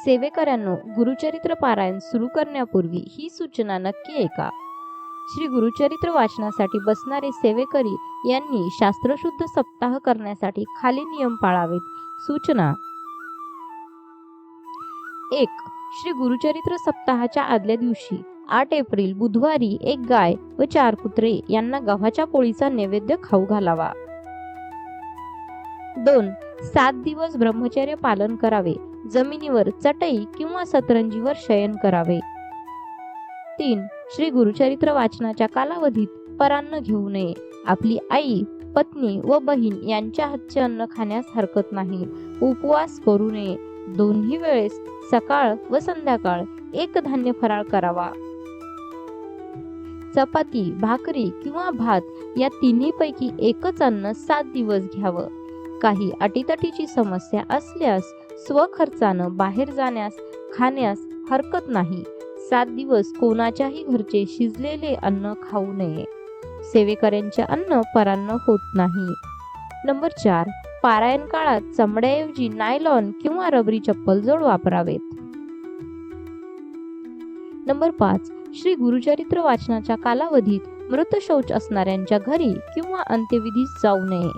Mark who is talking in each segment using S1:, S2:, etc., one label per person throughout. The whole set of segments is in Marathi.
S1: सेवेकऱ्यांनो, गुरुचरित्र पारायण सुरू करण्यापूर्वी ही सूचना नक्की ऐका. श्री गुरुचरित्र वाचनासाठी बसणारे सेवेकरी यांनी शास्त्रशुद्ध सप्ताह करण्यासाठी खाली नियम पाळावेत. सूचना: 1. श्री गुरुचरित्र सप्ताहाच्या आदल्या दिवशी 8 एप्रिल बुधवारी 1 गाय व 4 कुत्रे यांना गव्हाच्या पोळीचा नैवेद्य खाऊ घालावा. 2. 7 दिवस ब्रह्मचर्य पालन करावे. जमिनीवर चटई किंवा सतरंजीवर शयन करावे. 3. श्री गुरुचरित्र वाचनाच्या कालावधीत परान्न घेऊ नये. आपली आई, पत्नी व बहीण यांच्या हातचे अन्न खाण्यास हरकत नाही. उपवास करू नये. दोन्ही वेळेस सकाळ व संध्याकाळ एक धान्य फराळ करावा. चपाती, भाकरी किंवा भात या तिन्हीपैकी एकच अन्न 7 दिवस घ्यावं. काही अटीतटीची समस्या असल्यास स्वखर्चानं बाहेर जाण्यास खाण्यास हरकत नाही. 7 दिवस कोणाच्याही घरचे शिजलेले अन्न खाऊ नये. सेवेकऱ्यांचे अन्न परान्न होत नाही. नंबर 4. पारायण काळात चमड्याऐवजी नायलॉन किंवा रबरी चप्पल जोड वापरावेत. नंबर 5. श्री गुरुचरित्र वाचनाच्या कालावधीत मृत शौच असणाऱ्यांच्या घरी किंवा अंत्यविधीस जाऊ नये.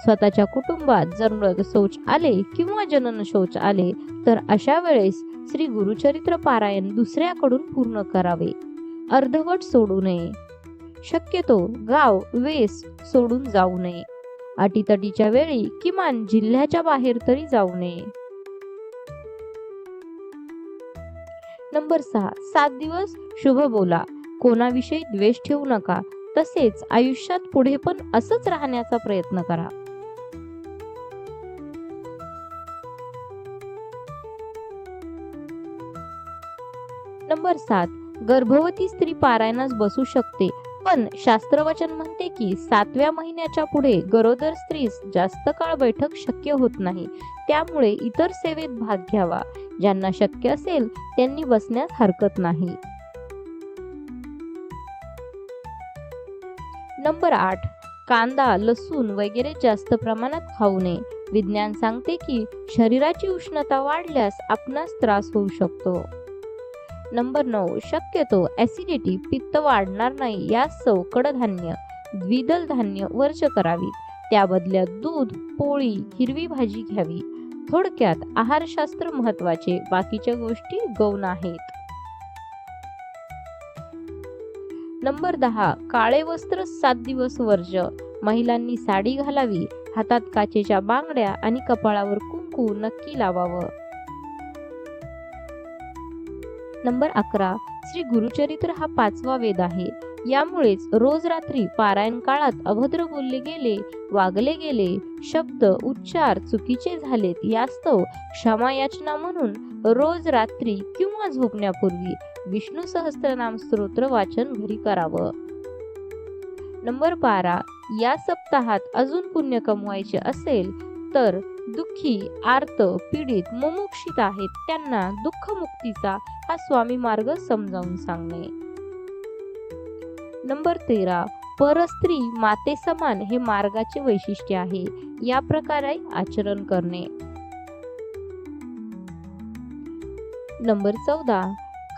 S1: स्वतःच्या कुटुंबात जर मृत शौच आले किंवा जनन शौच आले तर अशा वेळेस श्री गुरुचरित्र पारायण दुसऱ्याकडून पूर्ण करावे. अर्धवट सोडू नये. शक्यतो गाव वेस सोडून जाऊ नये. अटीतटीच्या वेळी किमान जिल्ह्याच्या बाहेर तरी जाऊ नये. नंबर 6. 7 दिवस शुभ बोला. कोणाविषयी द्वेष ठेवू नका. तसेच आयुष्यात पुढे पण असंच राहण्याचा प्रयत्न करा. नंबर 7. गर्भवती स्त्री पारायणास बसू शकते, पण शास्त्रवचन म्हणते की 7व्या महिन्याच्या पुढे गरोदर स्त्रीस जास्त काळ बैठक शक्य होत नाही. त्यामुळे इतर सेवेत भाग घ्यावा. ज्यांना शक्य असेल त्यांनी बसण्यास हरकत नाही. नंबर 8. कांदा, लसूण वगैरे जास्त प्रमाणात खाऊ नये. विज्ञान सांगते की शरीराची उष्णता वाढल्यास आपणास त्रास होऊ शकतो. नंबर 9. शक्यतो ऍसिडिटी, पित्त वाढणार नाही यास्तव कडधान्य, द्विदल धान्य वर्ज करावी. त्या बदल्यात दूध, पोळी, हिरवी भाजी घ्यावी. थोडक्यात आहारशास्त्र महत्वाचे, बाकीच्या गोष्टी गौण आहेत. नंबर 10. काळे वस्त्र 7 दिवस वर्ज. महिलांनी साडी घालावी. हातात काचेच्या बांगड्या आणि कपाळावर कुंकू नक्की लावावं. नंबर 11. श्री गुरुचरित्र हा 5वा वेद आहे. यामुळेच रोज रात्री पारायण काळात अभद्र बोलले गेले, वागले गेले, शब्द उच्चार चुकीचे झालेत यास्तव क्षमा याचना म्हणून रोज रात्री किंवा झोपण्यापूर्वी विष्णू सहस्त्रनाम स्तोत्र वाचन घरी करावं. नंबर 12. या सप्ताहात अजून पुण्य कमवायचे असेल तर दुःखी, आर्त, पीडित, मुमुक्षित आहेत त्यांना दुःखमुक्तीचा हा स्वामी मार्ग समजावून सांगणे. नंबर 13. परस्त्री माते समान हे मार्गाचे वैशिष्ट्य आहे. या प्रकारे आचरण करणे. नंबर 14.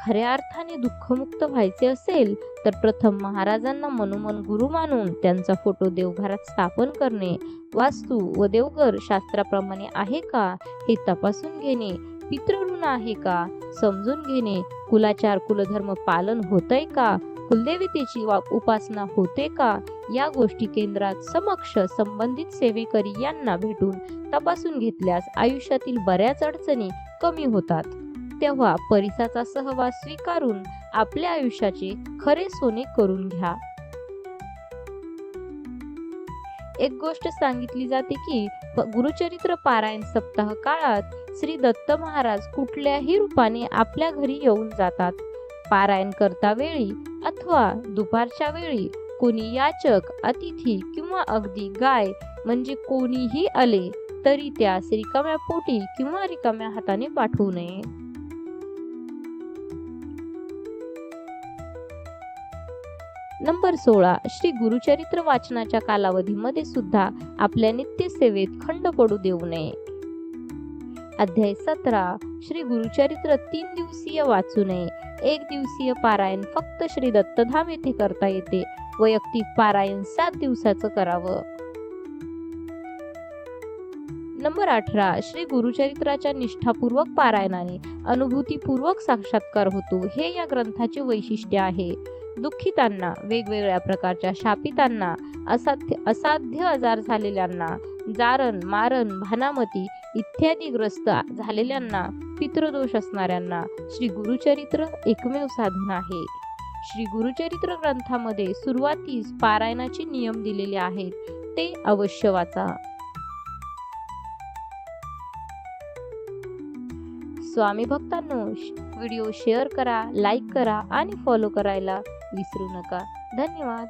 S1: खऱ्या अर्थाने दुःखमुक्त व्हायचे असेल तर प्रथम महाराजांना मनोमन गुरु मानून त्यांचा फोटो देवघरात स्थापन करणे. वास्तू व देवघर शास्त्राप्रमाणे आहे का हे तपासून घेणे. पितृऋण आहे का समजून घेणे. कुलाचार कुलधर्म पालन होतय का. कुलदेवतेची उपासना होते का. या गोष्टी केंद्रात समक्ष संबंधित सेवेकरी यांना भेटून तपासून घेतल्यास आयुष्यातील बऱ्याच अडचणी कमी होतात. तेव्हा परिसाचा सहवास स्वीकारून आपल्या आयुष्याचे खरे सोने करून घ्या. एक गोष्ट सांगितली जाते की गुरुचरित्र पारायण सप्ताह काळात श्री दत्त महाराज कुठल्याही रूपाने आपल्या घरी येऊन जातात. पारायण करता वेळी अथवा दुपारच्या वेळी कोणी याचक, अतिथी किंवा अगदी गाय म्हणजे कोणीही आले तरी त्यास रिकाम्या पोटी किंवा रिकाम्या हाताने पाठवू नये. नंबर 16. श्री गुरुचरित्र वाचनाच्या कालावधीमध्ये सुद्धा आपल्या नित्य सेवेत खंड पडू देऊ नये. अध्याय 17. श्री गुरुचरित्र 3 दिवसीय वाचू नये. 1 दिवसीय पारायण फक्त श्री दत्तधाम येथे करता येते. वैयक्तिक पारायण 7 दिवसाचं करावं. नंबर 18. श्री गुरुचरित्राच्या निष्ठापूर्वक पारायणाने अनुभूतीपूर्वक साक्षात्कार होतो, हे या ग्रंथाचे वैशिष्ट्य आहे. दुःखितांना, वेगवेगळ्या प्रकारच्या शापितांना, असाध्य आजार झालेल्यांना, जारण मारण भानामती इत्यादी ग्रस्त झालेल्यांना, पितृदोष असणाऱ्यांना श्री गुरुचरित्र एकमेव साधन आहे. श्री गुरुचरित्र ग्रंथामध्ये सुरुवातीस पारायणाचे नियम दिलेले आहेत, ते अवश्य वाचा. स्वामी भक्तांनो, व्हिडिओ शेअर करा, लाईक करा आणि फॉलो करायला विसरू नका. धन्यवाद.